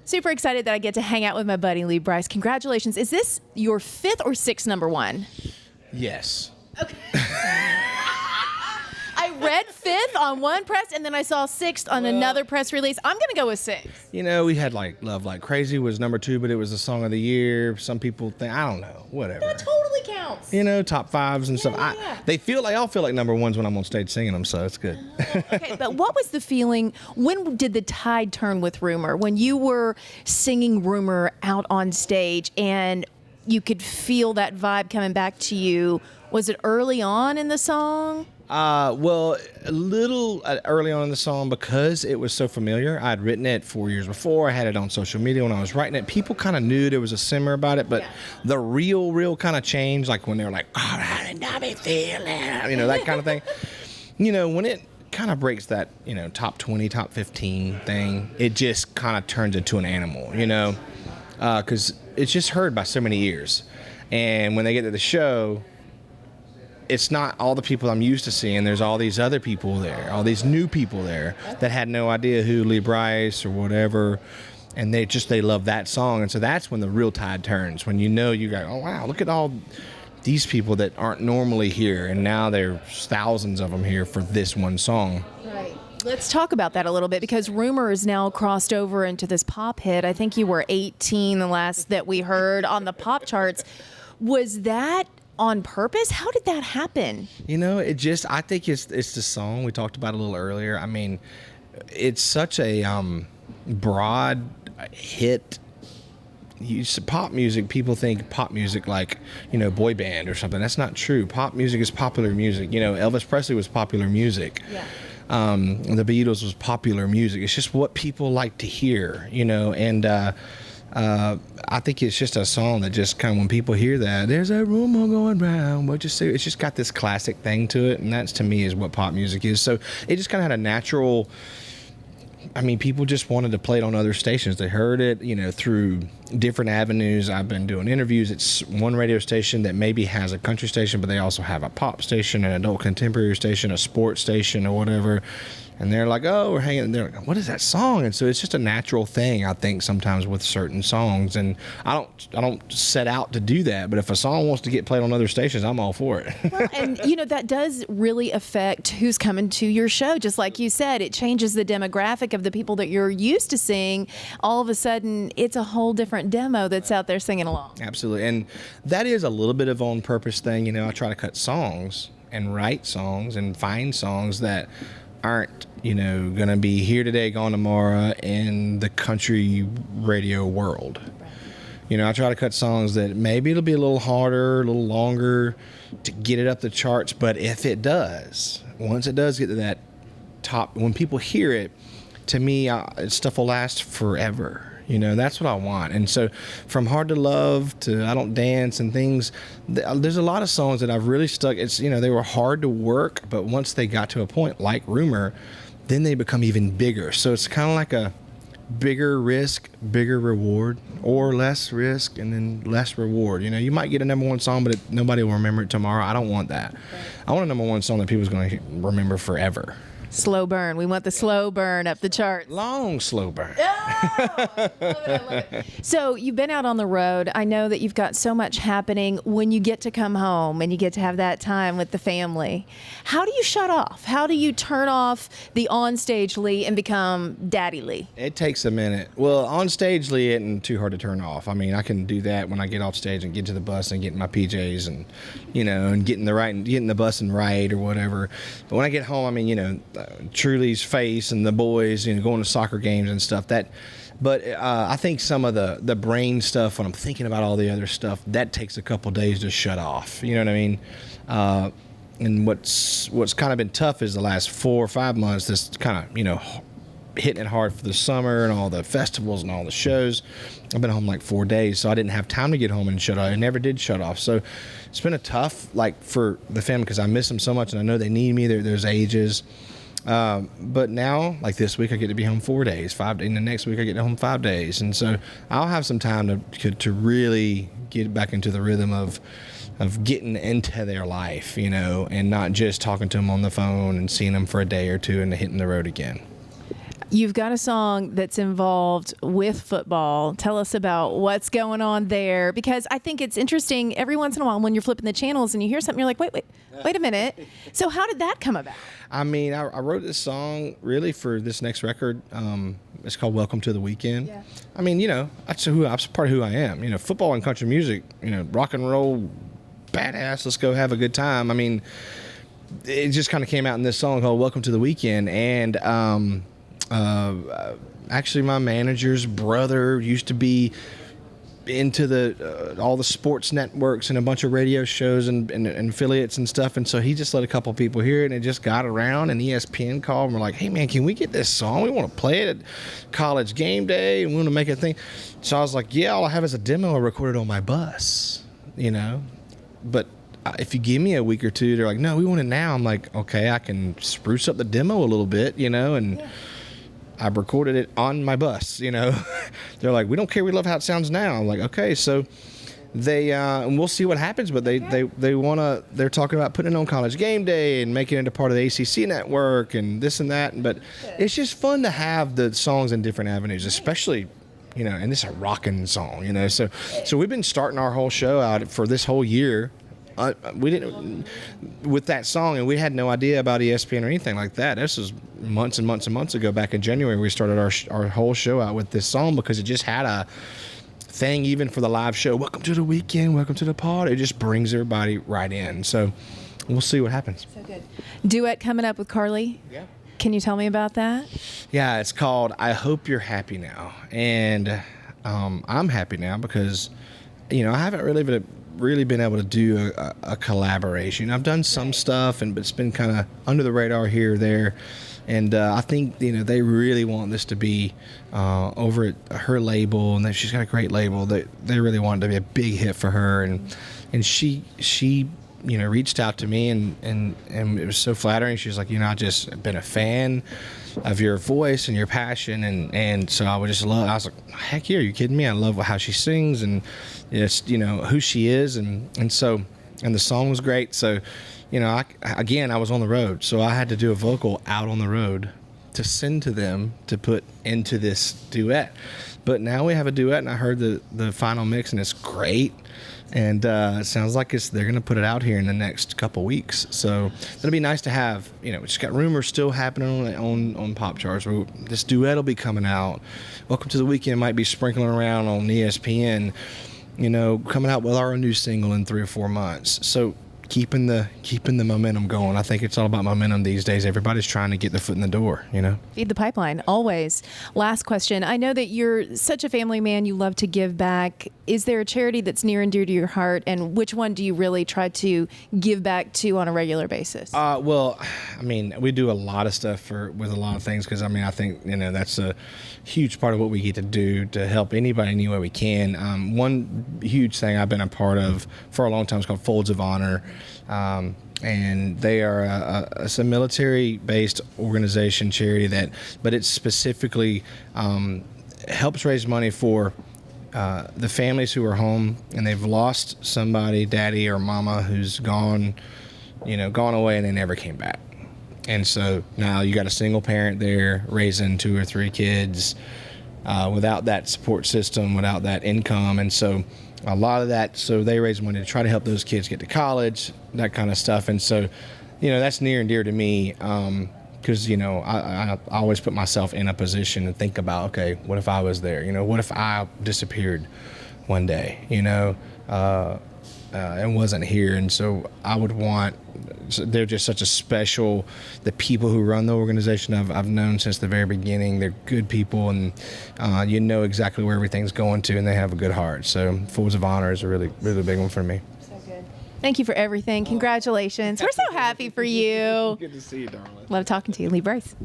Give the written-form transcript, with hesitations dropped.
Super excited that I get to hang out with my buddy Lee Brice. Congratulations. Is this your 5th or 6th number one? Yes. Okay. I read 5th on one press, and then I saw 6th on another press release. I'm going to go with 6. You know, we had like Love Like Crazy was number 2, but it was the song of the year. Some people think, I don't know, whatever. That totally counts. You know, top 5s and stuff. Yeah. They all feel like number 1s when I'm on stage singing them, so it's good. Okay, but what was the feeling? When did the tide turn with Rumor? When you were singing Rumor out on stage and you could feel that vibe coming back to you, was it early on in the song? Well, a little early on in the song because it was so familiar. I'd written it 4 years before. I had it on social media when I was writing it. People kind of knew there was a simmer about it, but the real kind of change, like when they were like, all right, and now me feeling, you know, that kind of thing. You know, when it kind of breaks that, you know, top 20, top 15 thing, it just kind of turns into an animal, you know, because it's just heard by so many ears. And when they get to the show, it's not all the people I'm used to seeing. There's all these other people there, all these new people there that had no idea who Lee Brice or whatever, and they love that song. And so that's when the real tide turns, when you go, oh wow, look at all these people that aren't normally here, and now there's thousands of them here for this one song. Right. Let's talk about that a little bit, because Rumor is now crossed over into this pop hit. I think you were 18 the last that we heard on the pop charts. Was that on purpose? How did that happen? You know, I think it's the song we talked about a little earlier. I mean, it's such a broad hit. Pop music, people think pop music like, you know, boy band or something. That's not true. Pop music is popular music. You know, Elvis Presley was popular music. Yeah. The Beatles was popular music. It's just what people like to hear, you know, and I think it's just a song that just kind of, when people hear that, there's a rumor going round, what you say, it's just got this classic thing to it, and that's, to me, is what pop music is. So it just kind of had a natural, I mean, people just wanted to play it on other stations. They heard it, you know, through different avenues. I've been doing interviews. It's one radio station that maybe has a country station, but they also have a pop station, an adult contemporary station, a sports station, or whatever. And they're like, oh, we're hanging. They're like, what is that song? And so it's just a natural thing, I think, sometimes with certain songs. And I don't set out to do that. But if a song wants to get played on other stations, I'm all for it. Well, and you know, that does really affect who's coming to your show. Just like you said, it changes the demographic of the people that you're used to seeing. All of a sudden, it's a whole different demo that's out there singing along. Absolutely. And that is a little bit of on purpose thing. You know, I try to cut songs and write songs and find songs that aren't, you know, going to be here today, gone tomorrow in the country radio world. Right. You know, I try to cut songs that maybe it'll be a little harder, a little longer to get it up the charts, but if it does, once it does get to that top, when people hear it, to me, stuff will last forever. You know, that's what I want. And so from Hard to Love to I Don't Dance and things, there's a lot of songs that I've really stuck. It's, you know, they were hard to work, but once they got to a point like Rumor, then they become even bigger. So it's kind of like a bigger risk, bigger reward, or less risk and then less reward. You know, you might get a number one song, but nobody will remember it tomorrow. I don't want that. Right. I want a number one song that people's going to remember forever. Slow burn. We want the slow burn up the charts. Long slow burn. Oh, I love it. So you've been out on the road. I know that you've got so much happening. When you get to come home and you get to have that time with the family, how do you shut off? How do you turn off the onstage Lee and become Daddy Lee? It takes a minute. Well, on stage Lee isn't too hard to turn off. I mean, I can do that when I get off stage and get to the bus and get in my PJs and, you know, and getting the bus and ride or whatever. But when I get home, I mean, you know, Truly's face and the boys, you know, going to soccer games and stuff. But I think some of the brain stuff, when I'm thinking about all the other stuff, that takes a couple days to shut off. You know what I mean? And what's kind of been tough is the last 4 or 5 months, this kind of, you know, hitting it hard for the summer and all the festivals and all the shows. I've been home like 4 days, so I didn't have time to get home and shut off. I never did shut off. So it's been a tough, like, for the family, because I miss them so much and I know they need me. There's ages. But now, like this week, I get to be home 4 days, 5 days, and the next week I get home 5 days. And so I'll have some time to really get back into the rhythm of getting into their life, you know, and not just talking to them on the phone and seeing them for a day or two and hitting the road again. You've got a song that's involved with football. Tell us about what's going on there, because I think it's interesting every once in a while when you're flipping the channels and you hear something, you're like, wait a minute. So how did that come about? I mean, I wrote this song really for this next record. It's called Welcome to the Weekend. Yeah. I mean, that's part of who I am. Football and country music, rock and roll, badass, let's go have a good time. I mean, it just kind of came out in this song called Welcome to the Weekend. And actually my manager's brother used to be into all the sports networks and a bunch of radio shows and affiliates and stuff, and so he just let a couple people hear it, and it just got around, and ESPN called and we're like, hey man, can we get this song? We want to play it at college game day and we want to make a thing. So I was like, yeah, all I have is a demo recorded on my bus, but if you give me a week or two, they're like, no, we want it now. I'm like, okay, I can spruce up the demo a little bit, and yeah. I recorded it on my bus, They're like, we don't care. We love how it sounds now. I'm like, okay. So they, and we'll see what happens, but they they're talking about putting it on college game day and making it a part of the ACC network and this and that. But it's just fun to have the songs in different avenues, especially, and this is a rocking song, So we've been starting our whole show out for this whole year. We didn't with that song, and we had no idea about ESPN or anything like that. This was months and months and months ago. Back in January, we started our whole show out with this song because it just had a thing even for the live show. Welcome to the weekend, welcome to the pod. It just brings everybody right in. So we'll see what happens. So good. Duet coming up with Carly. Yeah. Can you tell me about that? Yeah, it's called I Hope You're Happy Now, and I'm happy now because I haven't really been able to do a collaboration. I've done some stuff, but it's been kind of under the radar here or there. And I think they really want this to be over at her label, and that she's got a great label. They really want it to be a big hit for her, and she reached out to me, and it was so flattering. She was like, I've just been a fan of your voice and your passion, and so I was like, heck yeah, are you kidding me? I love how she sings and just who she is, and the song was great. So I was on the road, so I had to do a vocal out on the road to send to them to put into this duet. But now we have a duet, and I heard the final mix, and it's great. And it sounds like they're going to put it out here in the next couple weeks. So it'll be nice to have, it's got rumors still happening on pop charts. This duet will be coming out. Welcome to the Weekend might be sprinkling around on ESPN, coming out with our new single in 3 or 4 months. So keeping the momentum going. I think it's all about momentum these days. Everybody's trying to get their foot in the door, Feed the pipeline, always. Last question. I know that you're such a family man. You love to give back. Is there a charity that's near and dear to your heart, and which one do you really try to give back to on a regular basis? Well, we do a lot of stuff with a lot of things because, I think, that's a huge part of what we get to do to help anybody any way we can. One huge thing I've been a part of for a long time is called Folds of Honor. And they are it's a military-based organization, charity but it specifically helps raise money for the families who are home and they've lost somebody, daddy or mama, who's gone away and they never came back. And so now you got a single parent there raising 2 or 3 kids without that support system, without that income, and so a lot of that, so they raise money to try to help those kids get to college, that kind of stuff. And so, that's near and dear to me because, I always put myself in a position and think about, okay, what if I was there? What if I disappeared one day, and wasn't here? And so I would want, they're just such a special, the people who run the organization I've known since the very beginning. They're good people, and exactly where everything's going to, and they have a good heart. So Folds of Honor is a really, really big one for me. So good. Thank you for everything. Congratulations. We're so happy for you. Good to see you, darling. Love talking to you. Lee Brice.